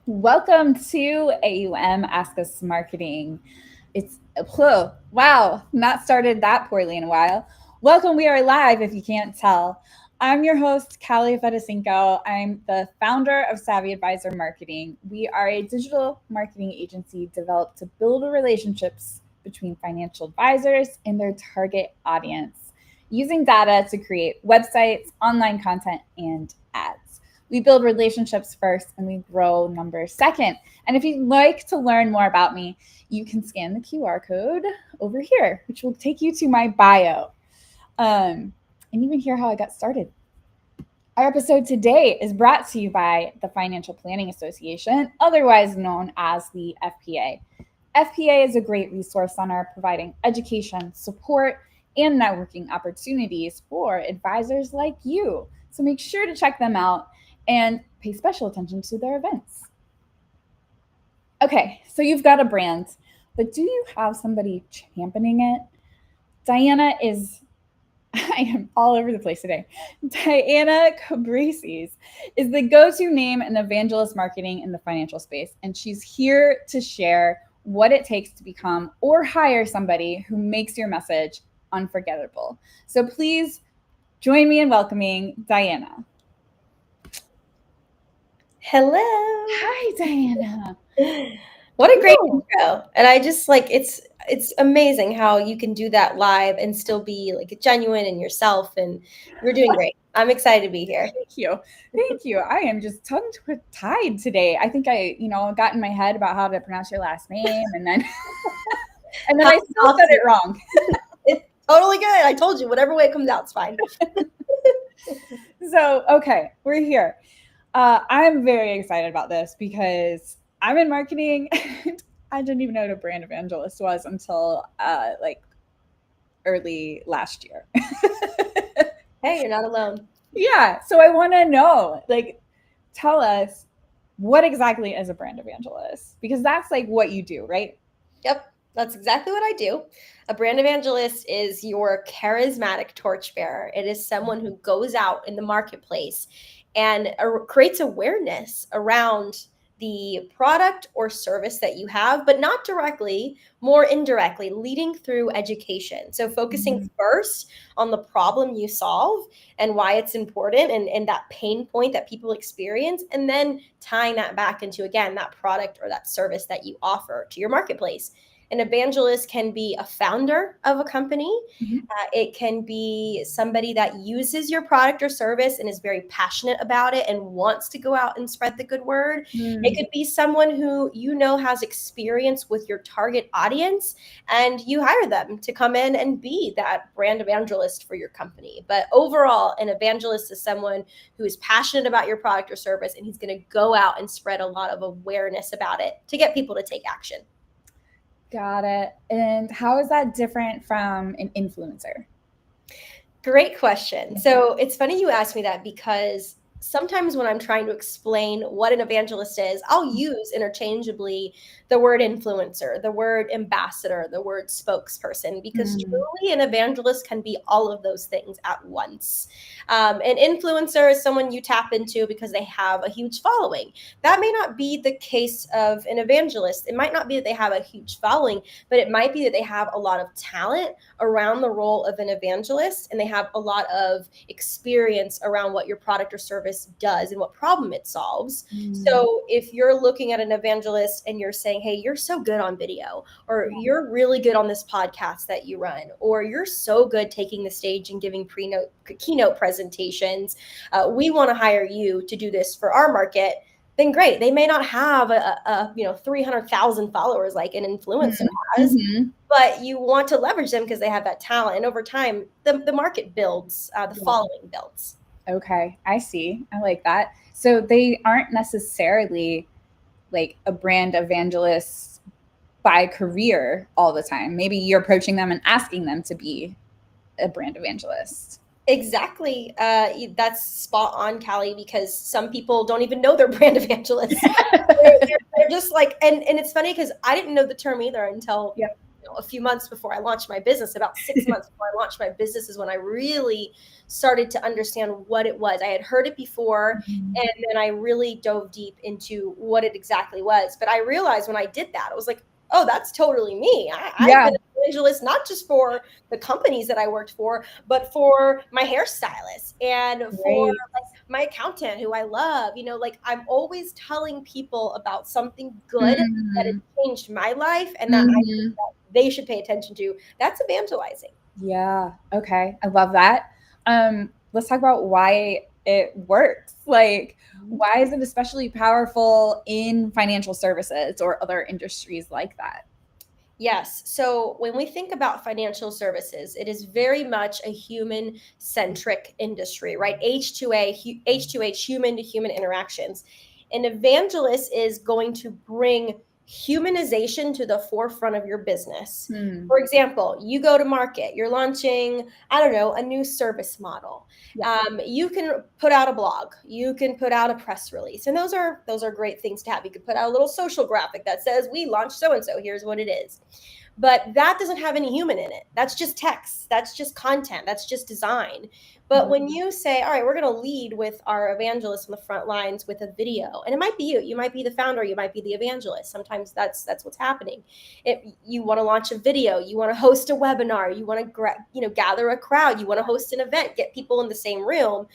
Welcome to A.U.M. Ask Us Marketing. It's wow, not started that poorly in a while. Welcome, we are live if you can't tell. I'm your host, Callie Fedosinko. I'm the founder of Savvy Advisor Marketing. We are a digital marketing agency developed to build relationships between financial advisors and their target audience, using data to create websites, online content, and ads. We build relationships first and we grow numbers second. And if you'd like to learn more about me, you can scan the QR code over here, which will take you to my bio. And even hear how I got started. Our episode today is brought to you by the Financial Planning Association, otherwise known as the FPA. FPA is a great resource center providing education, support, and networking opportunities for advisors like you. So make sure to check them out and pay special attention to their events. Okay, so you've got a brand, but do you have somebody championing it? I am all over the place today. Diana Cabrices is the go-to name in evangelist marketing in the financial space, and she's here to share what it takes to become or hire somebody who makes your message unforgettable. So please join me in welcoming Diana. Hello. Hi, Diana. What a great intro. And I just it's amazing how you can do that live and still be like genuine in yourself, and you're doing great. I'm excited to be here. Thank you. Thank you. I am just tongue-tied today. I think I, got in my head about how to pronounce your last name, and then I still said it wrong. It's totally good. I told you, whatever way it comes out, it's fine. So, okay, we're here. I'm very excited about this because I'm in marketing. I didn't even know what a brand evangelist was until early last year. Hey, you're not alone. Yeah. So I want to know, tell us what exactly is a brand evangelist? Because that's what you do, right? Yep. That's exactly what I do. A brand evangelist is your charismatic torchbearer. It is someone who goes out in the marketplace and creates awareness around the product or service that you have, but not directly, more indirectly, leading through education. So focusing first on the problem you solve and why it's important and that pain point that people experience, and then tying that back into, again, that product or that service that you offer to your marketplace. An evangelist can be a founder of a company. It can be somebody that uses your product or service and is very passionate about it and wants to go out and spread the good word. It could be someone who has experience with your target audience, and you hire them to come in and be that brand evangelist for your company. But overall, an evangelist is someone who is passionate about your product or service, and he's going to go out and spread a lot of awareness about it to get people to take action. Got it. And how is that different from an influencer? Great question. So it's funny you asked me that, because sometimes when I'm trying to explain what an evangelist is, I'll use interchangeably the word influencer, the word ambassador, the word spokesperson, because truly an evangelist can be all of those things at once. An influencer is someone you tap into because they have a huge following. That may not be the case of an evangelist. It might not be that they have a huge following, but it might be that they have a lot of talent around the role of an evangelist, and they have a lot of experience around what your product or service does and what problem it solves. So if you're looking at an evangelist and you're saying, hey, you're so good on video, or you're really good on this podcast that you run, or you're so good taking the stage and giving keynote presentations, we want to hire you to do this for our market, then great. They may not have a 300,000 followers like an influencer has, but you want to leverage them because they have that talent. And over time, the market builds, the following builds. Okay, I see. I like that. So they aren't necessarily like a brand evangelist by career all the time. Maybe you're approaching them and asking them to be a brand evangelist. Exactly. That's spot on, Callie, because some people don't even know they're brand evangelists. they're just like, and it's funny because I didn't know the term either until a few months before I launched my business, about 6 months before I launched my business is when I really started to understand what it was. I had heard it before, and then I really dove deep into what it exactly was. But I realized when I did that, it was like, oh, that's totally me. I've been an evangelist, not just for the companies that I worked for, but for my hairstylist and for my accountant who I love. Like I'm always telling people about something good that has changed my life and that I think that they should pay attention to. That's evangelizing. Yeah. Okay. I love that. Let's talk about why it works. Like, why is it especially powerful in financial services or other industries like that? Yes. So when we think about financial services, it is very much a human centric industry, right? H2H, human to human interactions. An evangelist is going to bring humanization to the forefront of your business. For example, you go to market, you're launching, I don't know, a new service model. You can put out a blog, you can put out a press release, and those are great things to have. You could put out a little social graphic that says we launched so and so, here's what it is. But that doesn't have any human in it. That's just text, that's just content, that's just design. But when you say, all right, we're going to lead with our evangelist on the front lines with a video, and it might be you might be the founder, you might be the evangelist. Sometimes that's what's happening. If you want to launch a video, you want to host a webinar, you want to gather a crowd, you want to host an event, get people in the same room.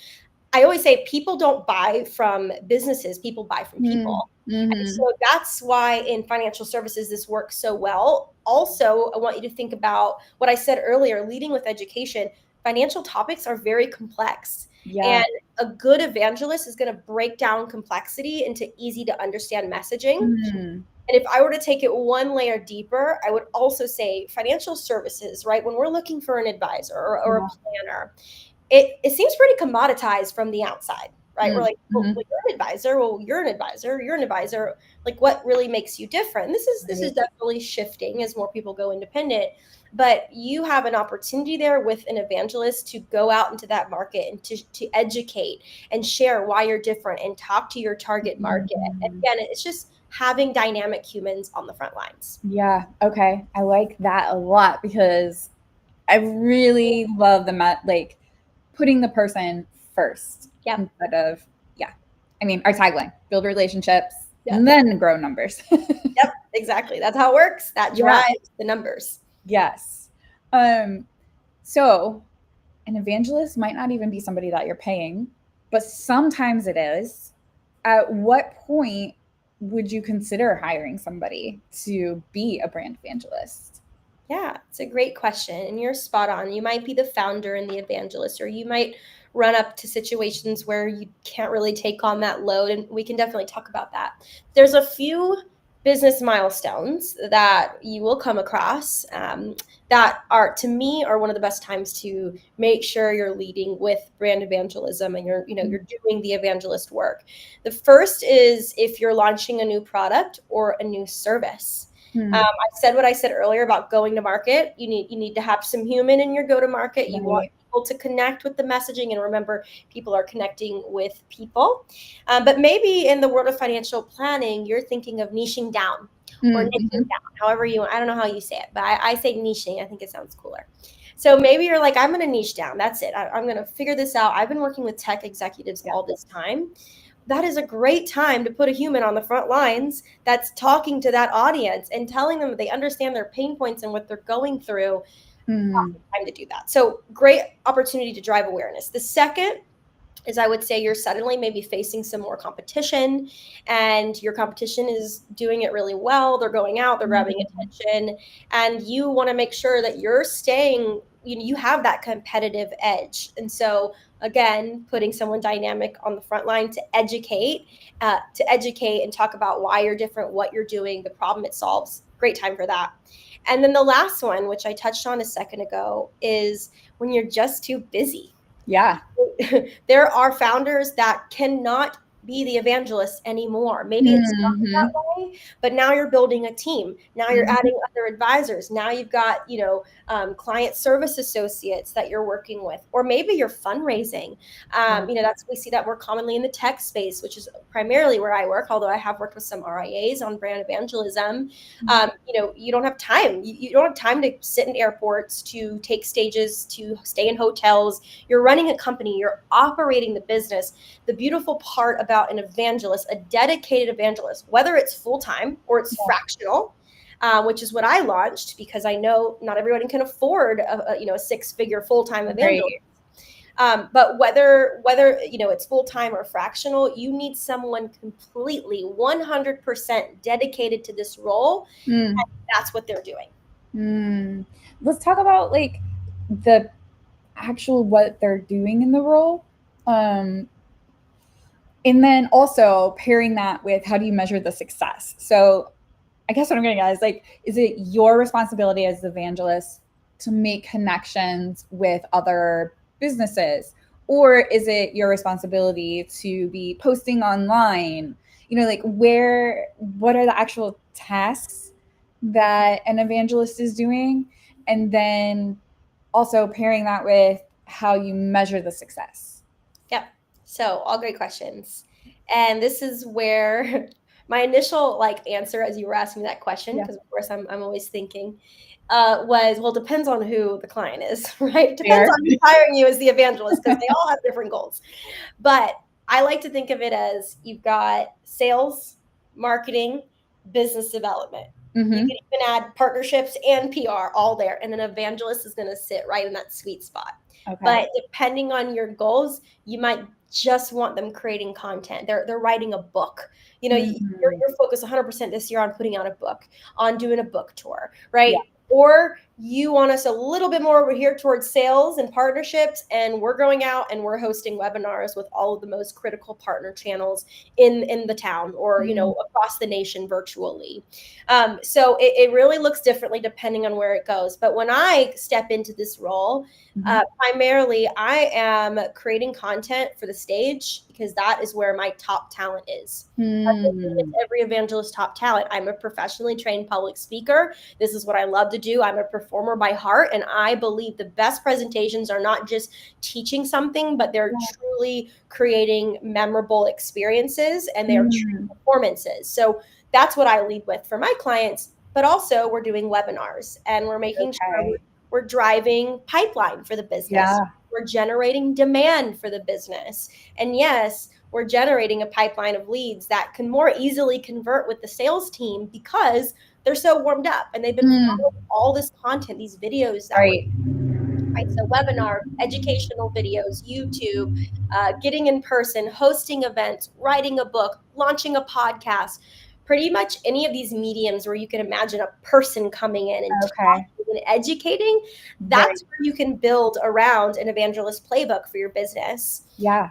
I always say people don't buy from businesses, people buy from people. And so that's why in financial services, this works so well. Also, I want you to think about what I said earlier, leading with education. Financial topics are very complex. And a good evangelist is going to break down complexity into easy to understand messaging. And if I were to take it one layer deeper, I would also say financial services, right? When we're looking for an advisor or a planner, it seems pretty commoditized from the outside, right? We're like, well, you're an advisor. Well, you're an advisor. You're an advisor. Like, what really makes you different? And this is definitely shifting as more people go independent. But you have an opportunity there with an evangelist to go out into that market and to educate and share why you're different and talk to your target market. And again, it's just having dynamic humans on the front lines. Yeah. Okay. I like that a lot because I really love like putting the person first instead of, I mean, our tagline, build relationships and then grow numbers. Yep, exactly. That's how it works. That drives the numbers. Yes. So an evangelist might not even be somebody that you're paying, but sometimes it is. At what point would you consider hiring somebody to be a brand evangelist? Yeah, it's a great question. And you're spot on. You might be the founder and the evangelist, or you might run up to situations where you can't really take on that load. And we can definitely talk about that. There's a few business milestones that you will come across that are, to me, are one of the best times to make sure you're leading with brand evangelism and you're doing the evangelist work. The first is if you're launching a new product or a new service. I said what I said earlier about going to market. You need to have some human in your go-to-market. You want people to connect with the messaging, and remember, people are connecting with people. But maybe in the world of financial planning, you're thinking of niching down or niching down, however you want. I don't know how you say it, but I say niching. I think it sounds cooler. So maybe you're like, I'm going to niche down. That's it. I'm going to figure this out. I've been working with tech executives all this time. That is a great time to put a human on the front lines that's talking to that audience and telling them that they understand their pain points and what they're going through. Time to do that. So great opportunity to drive awareness. The second is, I would say, you're suddenly maybe facing some more competition, and your competition is doing it really well. They're going out, they're grabbing attention, and you want to make sure that you're staying, you have that competitive edge. And so again, putting someone dynamic on the front line to educate and talk about why you're different, what you're doing, the problem it solves. Great time for that. And then the last one, which I touched on a second ago, is when you're just too busy. Yeah. There are founders that cannot be the evangelist anymore. Maybe it's not that way, but now you're building a team. Now you're adding other advisors. Now you've got, client service associates that you're working with, or maybe you're fundraising. We see that more commonly in the tech space, which is primarily where I work, although I have worked with some RIAs on brand evangelism. You don't have time. You don't have time to sit in airports, to take stages, to stay in hotels. You're running a company. You're operating the business. The beautiful part about an evangelist, a dedicated evangelist, whether it's full-time or it's fractional, which is what I launched because I know not everyone can afford a six-figure full-time evangelist. But whether it's full-time or fractional, you need someone completely 100% dedicated to this role. And that's what they're doing. Let's talk about like the actual what they're doing in the role. And then also pairing that with how do you measure the success? So I guess what I'm getting at is like, is it your responsibility as the evangelist to make connections with other businesses? Or is it your responsibility to be posting online? What are the actual tasks that an evangelist is doing? And then also pairing that with how you measure the success. Yep. So all great questions. And this is where my initial answer as you were asking that question, because of course I'm always thinking, was, well, depends on who the client is, right? Depends on who's hiring you as the evangelist, because they all have different goals. But I like to think of it as you've got sales, marketing, business development. You can even add partnerships and PR all there. And an evangelist is going to sit right in that sweet spot. Okay. But depending on your goals, you might just want them creating content. They're writing a book. You're focused 100% this year on putting out a book, on doing a book tour, right? Yeah. Or you want us a little bit more over here towards sales and partnerships, and we're going out and we're hosting webinars with all of the most critical partner channels in the town or, across the nation virtually. So it really looks differently depending on where it goes. But when I step into this role, primarily I am creating content for the stage because that is where my top talent is. It's every evangelist top talent. I'm a professionally trained public speaker. This is what I love to do. I'm a performer by heart, and I believe the best presentations are not just teaching something, but they're truly creating memorable experiences, and they're true performances. So that's what I lead with for my clients. But also we're doing webinars, and we're making sure we're driving pipeline for the business. Yeah. We're generating demand for the business. And yes, we're generating a pipeline of leads that can more easily convert with the sales team because they're so warmed up and they've been following all this content, these videos that right? So webinar, educational videos, YouTube, getting in person, hosting events, writing a book, launching a podcast, pretty much any of these mediums where you can imagine a person coming in and talking and educating, that's where you can build around an evangelist playbook for your business. Yeah.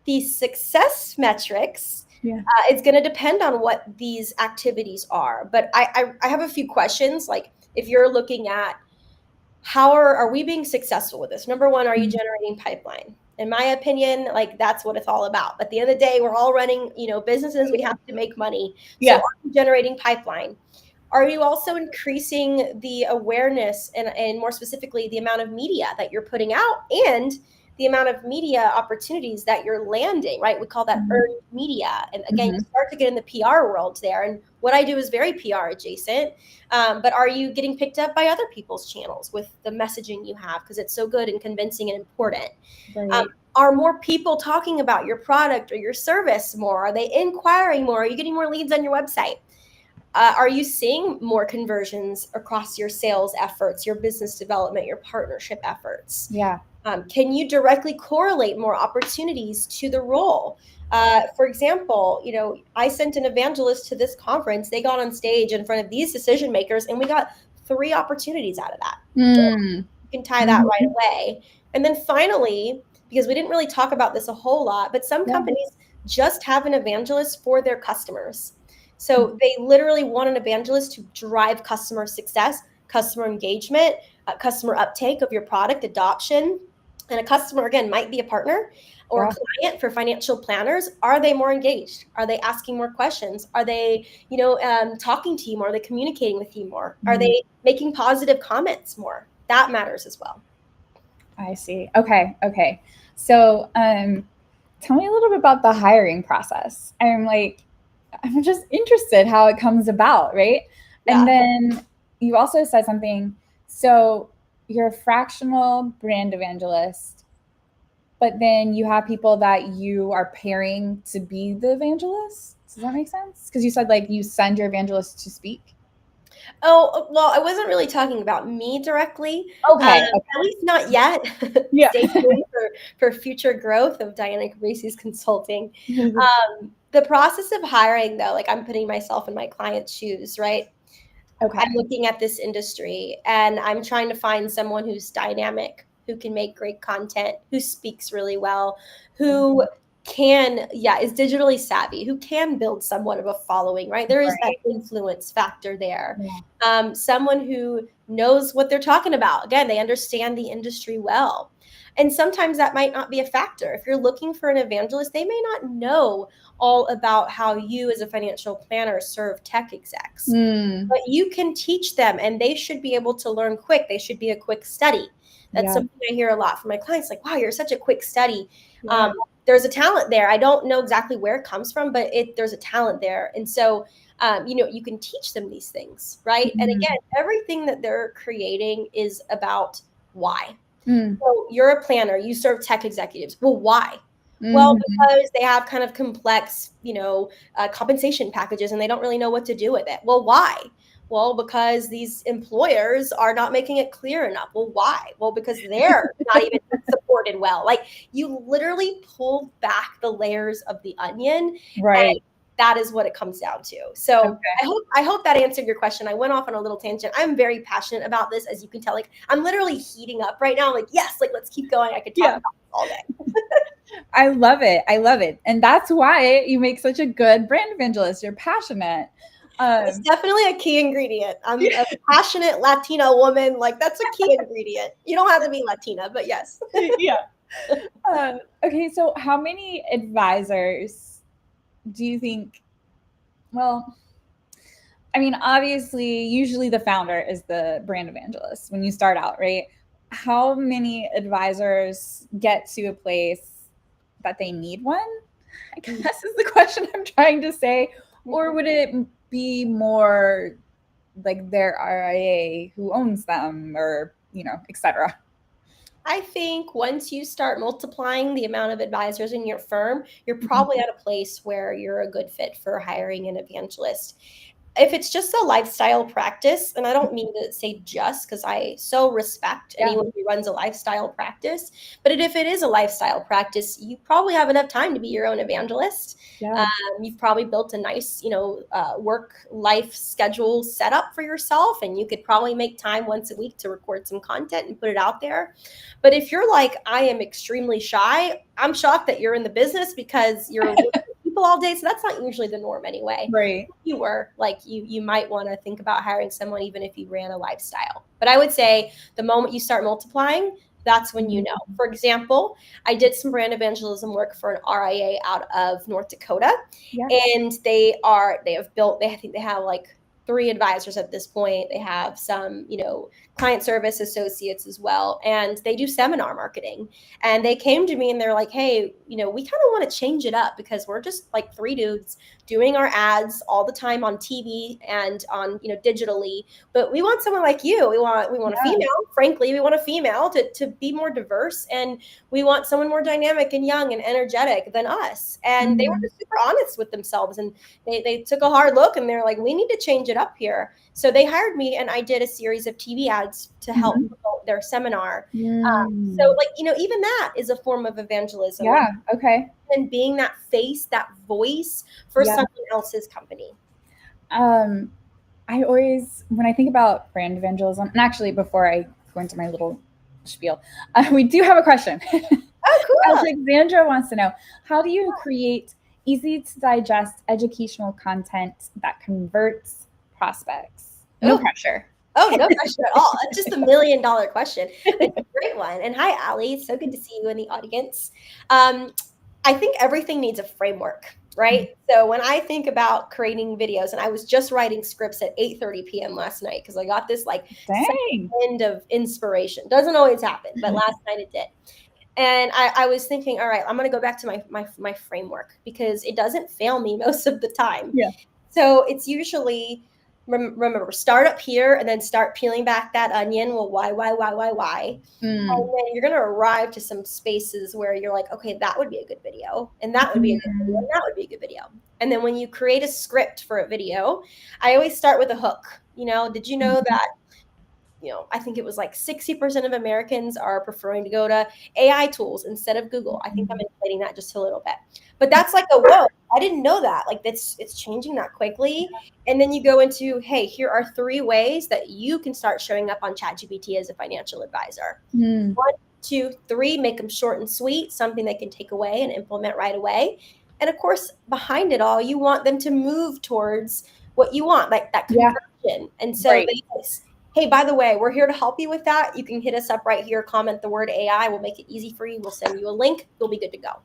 The success metrics, it's going to depend on what these activities are. But I have a few questions. Like if you're looking at how are we being successful with this? Number one, are you generating pipeline? In my opinion, that's what it's all about. But at the end of the day, we're all running, businesses. We have to make money. So are you generating pipeline? Are you also increasing the awareness and more specifically, the amount of media that you're putting out and the amount of media opportunities that you're landing, right? We call that earned media. And again, you start to get in the PR world there. And what I do is very PR adjacent. But are you getting picked up by other people's channels with the messaging you have? Because it's so good and convincing and important. Right. Are more people talking about your product or your service more? Are they inquiring more? Are you getting more leads on your website? Are you seeing more conversions across your sales efforts, your business development, your partnership efforts? Yeah. Can you directly correlate more opportunities to the role? For example, I sent an evangelist to this conference. They got on stage in front of these decision makers, and we got 3 opportunities out of that. You can tie that right away. And then finally, because we didn't really talk about this a whole lot, but some companies just have an evangelist for their customers. So they literally want an evangelist to drive customer success, customer engagement, customer uptake of your product, adoption. And a customer, again, might be a partner or a client for financial planners. Are they more engaged? Are they asking more questions? Are they, talking to you more? Are they communicating with you more? Are they making positive comments more? That matters as well. I see. Okay. So, tell me a little bit about the hiring process. I'm just interested how it comes about, right? Yeah. And then you also said something. So you're a fractional brand evangelist, but then you have people that you are pairing to be the evangelist. Does that make sense? Because you said like you send your evangelist to speak. Oh, well, I wasn't really talking about me directly. Okay. At least not yet. Yeah. Stay tuned for future growth of Diana Gracie's consulting. The process of hiring, though, like I'm putting myself in my client's shoes, right? Okay. I'm looking at this industry and I'm trying to find someone who's dynamic, who can make great content, who speaks really well, who is digitally savvy, who can build somewhat of a following, right? There is that influence factor there. Yeah. Someone who knows what they're talking about. Again, they understand the industry well. And sometimes that might not be a factor. If you're looking for an evangelist, they may not know all about how you as a financial planner serve tech execs. But you can teach them and they should be able to learn quick. They should be a quick study. That's something I hear a lot from my clients, like, wow, you're such a quick study. Yeah. There's a talent there. I don't know exactly where it comes from, but there's a talent there. And so, you can teach them these things, right? And again, everything that they're creating is about why. So you're a planner, you serve tech executives. Well, why? Well, because they have kind of complex, compensation packages and they don't really know what to do with it. Well, why? Well, because these employers are not making it clear enough. Well, why? Well, because they're not even supported well. Like you literally pull back the layers of the onion. Right. And that is what it comes down to. So I hope that answered your question. I went off on a little tangent. I'm very passionate about this, as you can tell. Like I'm literally heating up right now. I'm like, yes, like let's keep going. I could talk about this all day. I love it. And that's why you make such a good brand evangelist. You're passionate. It's definitely a key ingredient. I'm a passionate Latina woman. Like that's a key ingredient. You don't have to be Latina, but yes. Yeah. Okay. So how many advisors do you think, well, I mean, obviously, usually the founder is the brand evangelist when you start out, right? How many advisors get to a place that they need one? I guess is the question I'm trying to say. Or would it be more like their RIA who owns them or, etc.? I think once you start multiplying the amount of advisors in your firm, you're probably at a place where you're a good fit for hiring an evangelist. If it's just a lifestyle practice, and I don't mean to say just because I so respect anyone who runs a lifestyle practice, but if it is a lifestyle practice, you probably have enough time to be your own evangelist. You've probably built a nice, work-life schedule set up for yourself, and you could probably make time once a week to record some content and put it out there. But if you're like, I am extremely shy, I'm shocked that you're in the business because you're people all day. So that's not usually the norm anyway. Right. If you were like, you might want to think about hiring someone, even if you ran a lifestyle. But I would say the moment you start multiplying, that's when you know. For example, I did some brand evangelism work for an RIA out of North Dakota. And I think they have like 3 advisors at this point. They have some, client service associates as well. And they do seminar marketing. And they came to me and they're like, hey, we kind of want to change it up because we're just like 3 dudes doing our ads all the time on TV and on, digitally. But we want someone like you. We want a female, frankly. We want a female to be more diverse. And we want someone more dynamic and young and energetic than us. And they were just super honest with themselves. And they took a hard look and they're like, we need to change it up here. So they hired me and I did a series of TV ads to help promote their seminar. So like, even that is a form of evangelism. Yeah. Okay. And being that face, that voice for someone else's company. I always, when I think about brand evangelism, and actually before I go into my little spiel, we do have a question. Oh, cool. Alexandra wants to know, how do you create easy to digest educational content that converts prospects? No pressure. Oh, no question at all. That's just $1 million question. It's a great one. And hi, Allie. So good to see you in the audience. I think everything needs a framework, right? So when I think about creating videos, and I was just writing scripts at 8:30 p.m. last night because I got this like Dang. second of inspiration. Doesn't always happen, but last night it did. And I was thinking, all right, I'm going to go back to my framework because it doesn't fail me most of the time. Yeah. So it's usually, remember, start up here and then start peeling back that onion. Well, why? And then you're going to arrive to some spaces where you're like, okay, that would be a good video. And that would be a good video. And that would be a good video. And then when you create a script for a video, I always start with a hook. Did you know that, I think it was like 60% of Americans are preferring to go to AI tools instead of Google. I think I'm inflating that just a little bit. But that's like whoa, I didn't know that. Like it's changing that quickly. And then you go into, hey, here are 3 ways that you can start showing up on ChatGPT as a financial advisor. 1, 2, 3, make them short and sweet, something they can take away and implement right away. And of course, behind it all, you want them to move towards what you want, like that conversion. And so hey, by the way, we're here to help you with that. You can hit us up right here, comment the word AI. We'll make it easy for you. We'll send you a link. You'll be good to go.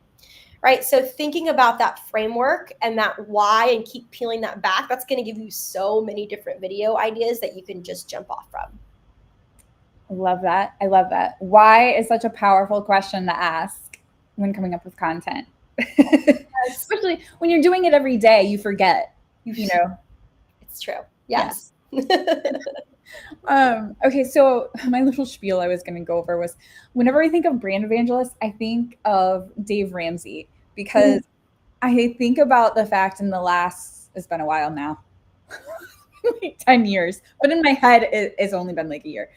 Right. So thinking about that framework and that why and keep peeling that back, that's going to give you so many different video ideas that you can just jump off from. I love that. I love that. Why is such a powerful question to ask when coming up with content? Especially when you're doing it every day, you forget, It's true. Yes. Okay, so my little spiel I was going to go over was whenever I think of brand evangelist, I think of Dave Ramsey because I think about the fact it's been a while now, like 10 years, but in my head, it's only been like a year.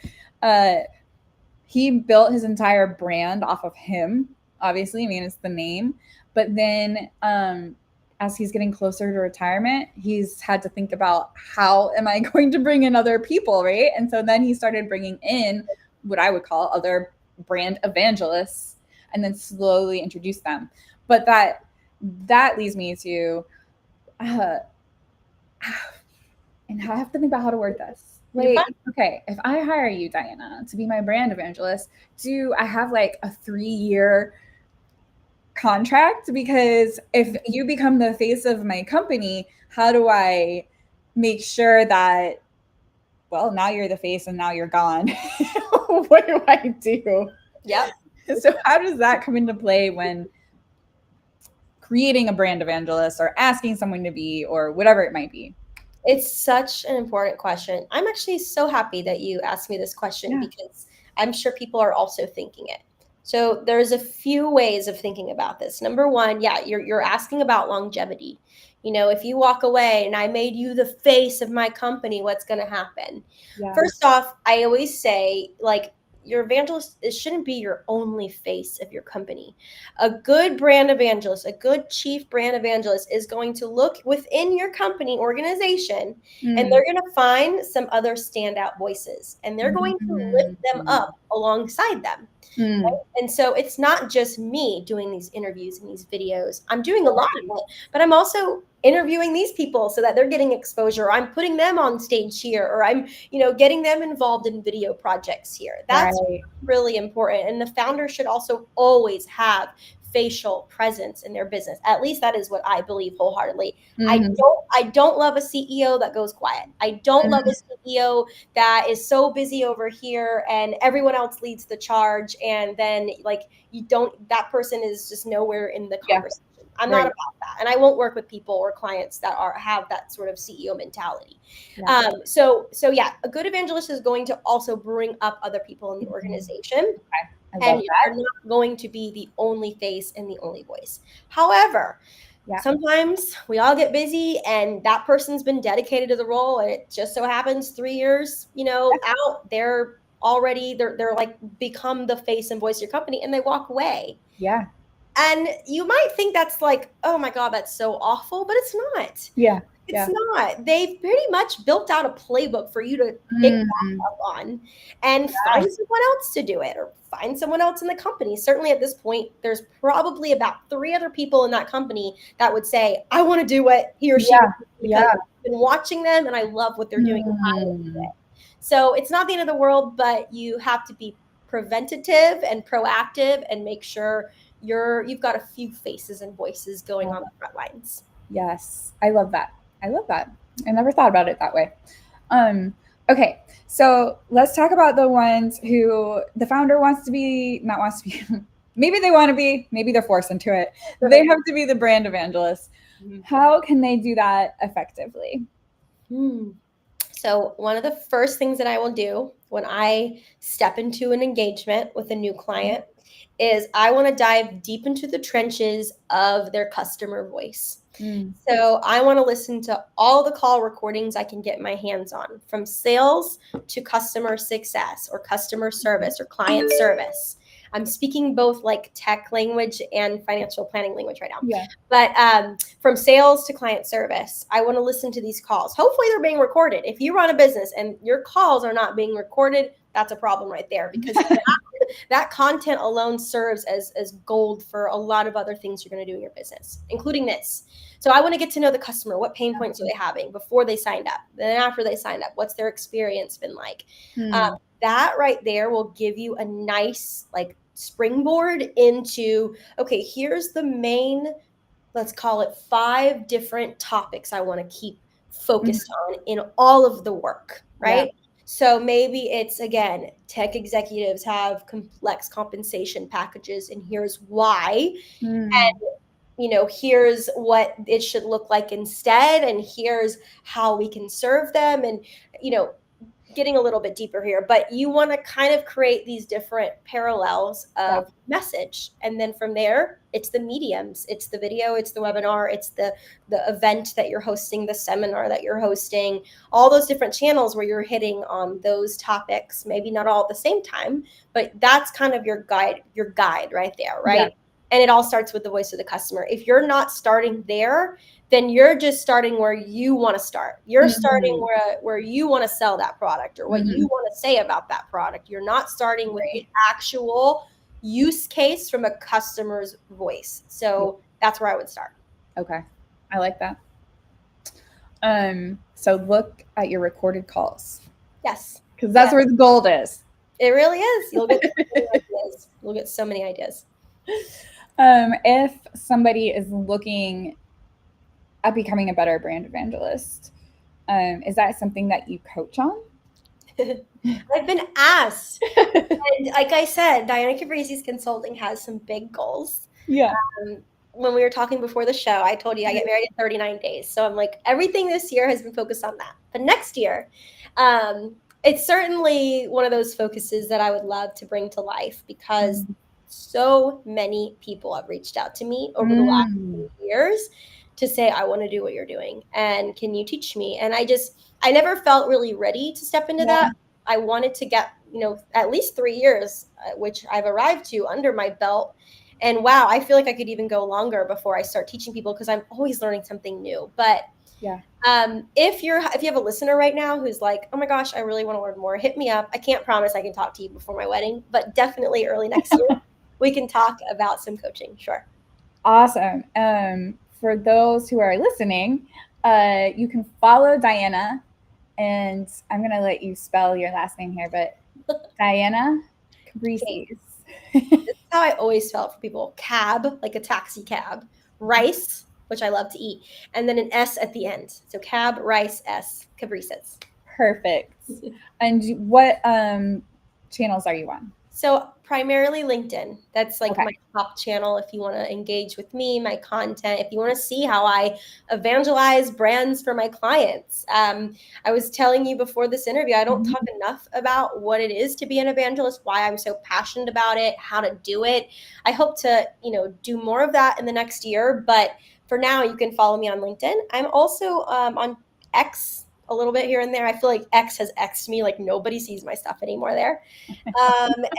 He built his entire brand off of him, obviously. I mean, it's the name, but then as he's getting closer to retirement, he's had to think about how am I going to bring in other people, right? And so then he started bringing in what I would call other brand evangelists and then slowly introduce them. But that leads me to, and I have to think about how to word this. Like, okay, if I hire you, Diana, to be my brand evangelist, do I have like a 3-year contract? Because if you become the face of my company, how do I make sure that, well, now you're the face and now you're gone? What do I do? Yep. So how does that come into play when creating a brand evangelist or asking someone to be or whatever it might be? It's such an important question. I'm actually so happy that you asked me this question because I'm sure people are also thinking it. So there's a few ways of thinking about this. Number one, you're asking about longevity. If you walk away and I made you the face of my company, what's going to happen? Yeah. First off, I always say, like, your evangelist, it shouldn't be your only face of your company. A good brand evangelist, a good chief brand evangelist is going to look within your company organization and they're going to find some other standout voices and they're going to lift them up alongside them. Right? And so it's not just me doing these interviews and these videos. I'm doing a lot of it, but I'm also interviewing these people so that they're getting exposure. I'm putting them on stage here, or I'm, getting them involved in video projects here. That's really important. And the founder should also always have facial presence in their business. At least that is what I believe wholeheartedly. I don't love a CEO that goes quiet. I don't love a CEO that is so busy over here and everyone else leads the charge. And then that person is just nowhere in the conversation. I'm not about that. And I won't work with people or clients that have that sort of CEO mentality. So a good evangelist is going to also bring up other people in the organization. And you're not going to be the only face and the only voice. However, sometimes we all get busy and that person's been dedicated to the role and it just so happens 3 years, out, they're like become the face and voice of your company and they walk away. Yeah. And you might think that's like, oh my God, that's so awful, but it's not. Yeah. It's not. They've pretty much built out a playbook for you to pick that up on and find someone else to do it or find someone else in the company. Certainly at this point, there's probably about 3 other people in that company that would say, I want to do what he or she does because I've been watching them and I love what they're doing. So it's not the end of the world, but you have to be preventative and proactive and make sure you've got a few faces and voices going on the front lines. Yes, I love that. I love that. I never thought about it that way. Okay, so let's talk about the ones who the founder maybe they want to be, maybe they're forced into it. They have to be the brand evangelist. How can they do that effectively? So one of the first things that I will do when I step into an engagement with a new client is I want to dive deep into the trenches of their customer voice. So I want to listen to all the call recordings I can get my hands on, from sales to customer success or customer service or client service. I'm speaking both like tech language and financial planning language right now. Yeah. But from sales to client service, I want to listen to these calls. Hopefully they're being recorded. If you run a business and your calls are not being recorded, that's a problem right there, because that content alone serves as gold for a lot of other things you're going to do in your business, including this. So I want to get to know the customer. What pain points are they having before they signed up? Then after they signed up, what's their experience been like? That right there will give you a nice like springboard into, okay, here's the main, let's call it 5 different topics I want to keep focused on in all of the work, right? Yeah. So maybe it's, again, tech executives have complex compensation packages, and here's why. And, here's what it should look like instead, and here's how we can serve them. And, getting a little bit deeper here, but you want to kind of create these different parallels of message. And then from there, it's the mediums, it's the video, it's the webinar, it's the event that you're hosting, the seminar that you're hosting, all those different channels where you're hitting on those topics, maybe not all at the same time, but that's kind of your guide right there, right? Yeah. And it all starts with the voice of the customer. If you're not starting there, then you're just starting where you want to start. You're starting where you want to sell that product or what you want to say about that product. You're not starting with the actual use case from a customer's voice. So that's where I would start. Okay. I like that. So look at your recorded calls. Yes. Because that's where the gold is. It really is. You'll get so many ideas. You'll get so many ideas. If somebody is looking at becoming a better brand evangelist, is that something that you coach on? I've been asked. And like I said, Diana Caprisi's consulting has some big goals. Yeah. When we were talking before the show, I told you I get married in 39 days. So I'm like, everything this year has been focused on that. But next year, it's certainly one of those focuses that I would love to bring to life, because so many people have reached out to me over the last few years to say, I want to do what you're doing, and can you teach me? And I never felt really ready to step into that. I wanted to get, at least 3 years, which I've arrived to, under my belt. And wow, I feel like I could even go longer before I start teaching people, because I'm always learning something new. But if you have a listener right now who's like, oh my gosh, I really want to learn more, hit me up. I can't promise I can talk to you before my wedding, but definitely early next year, we can talk about some coaching. Sure. Awesome. For those who are listening, you can follow Diana, and I'm going to let you spell your last name here, but Diana Caprisi. That's how I always spell it for people. Cab, like a taxi cab. Rice, which I love to eat, and then an S at the end. So Cab, Rice, S, Caprices. Perfect. And what channels are you on? So primarily LinkedIn. That's like my top channel if you want to engage with me, my content, if you want to see how I evangelize brands for my clients. I was telling you before this interview, I don't talk enough about what it is to be an evangelist, why I'm so passionate about it, how to do it. I hope to, do more of that in the next year. But for now, you can follow me on LinkedIn. I'm also on X a little bit here and there. I feel like X has X'd me, like nobody sees my stuff anymore there.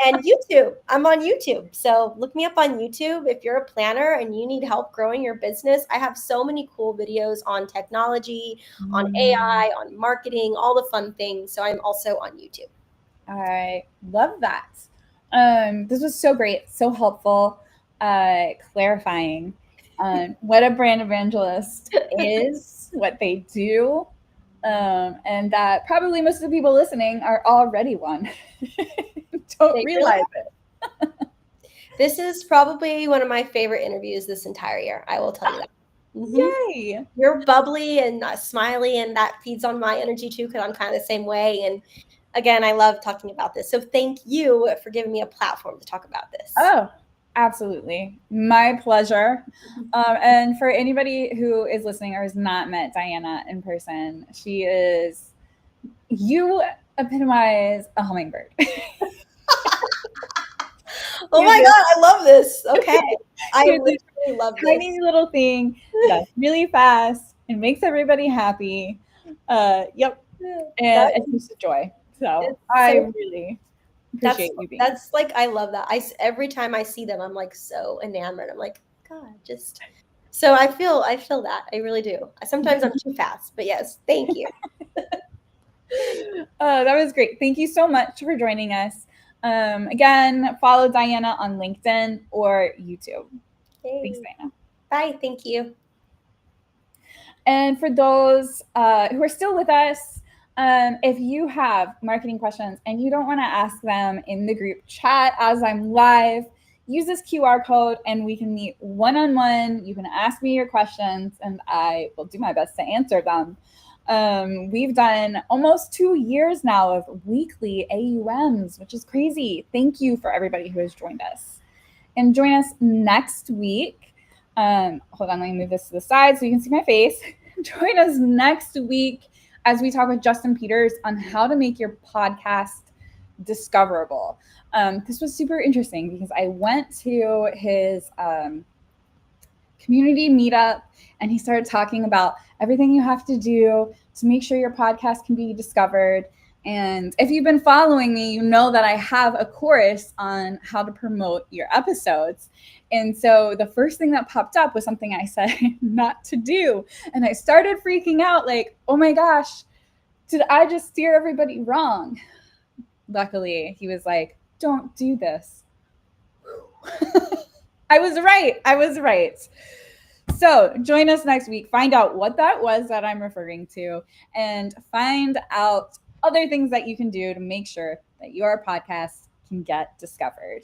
And YouTube, I'm on YouTube. So look me up on YouTube. If you're a planner and you need help growing your business, I have so many cool videos on technology, on AI, on marketing, all the fun things. So I'm also on YouTube. I love that. This was so great, so helpful, clarifying what a brand evangelist is, what they do, And that probably most of the people listening are already one. Don't realize it. This is probably one of my favorite interviews this entire year. I will tell you that. Yay! You're bubbly and smiley, and that feeds on my energy too, because I'm kind of the same way. And again, I love talking about this. So thank you for giving me a platform to talk about this. Oh, absolutely. My pleasure. And for anybody who is listening or has not met Diana in person, you epitomize a hummingbird. Oh my God, I love this. Okay. I literally love this. Tiny little thing that's really fast and makes everybody happy. Yep. And it's just a joy. So I really appreciate you being. That's like, I love that. Every time I see them, I'm like so enamored. I'm like, God, just so I feel that. I really do. Sometimes I'm too fast, but yes, thank you. That was great. Thank you so much for joining us. Again, follow Diana on LinkedIn or YouTube. Thanks, Diana. Bye. Thank you. And for those who are still with us, if you have marketing questions and you don't want to ask them in the group chat as I'm live, use this QR code and we can meet one-on-one. You can ask me your questions and I will do my best to answer them. We've done almost 2 years now of weekly A.U.Ms, which is crazy. Thank you for everybody who has joined us. And join us next week. Hold on, let me move this to the side so you can see my face. Join us next week as we talk with Justin Peters on how to make your podcast discoverable. This was super interesting because I went to his community meetup and he started talking about everything you have to do to make sure your podcast can be discovered. And if you've been following me, you know that I have a course on how to promote your episodes. And so the first thing that popped up was something I said not to do. And I started freaking out like, oh my gosh, did I just steer everybody wrong? Luckily, he was like, don't do this. I was right. So join us next week. Find out what that was that I'm referring to and find out other things that you can do to make sure that your podcast can get discovered.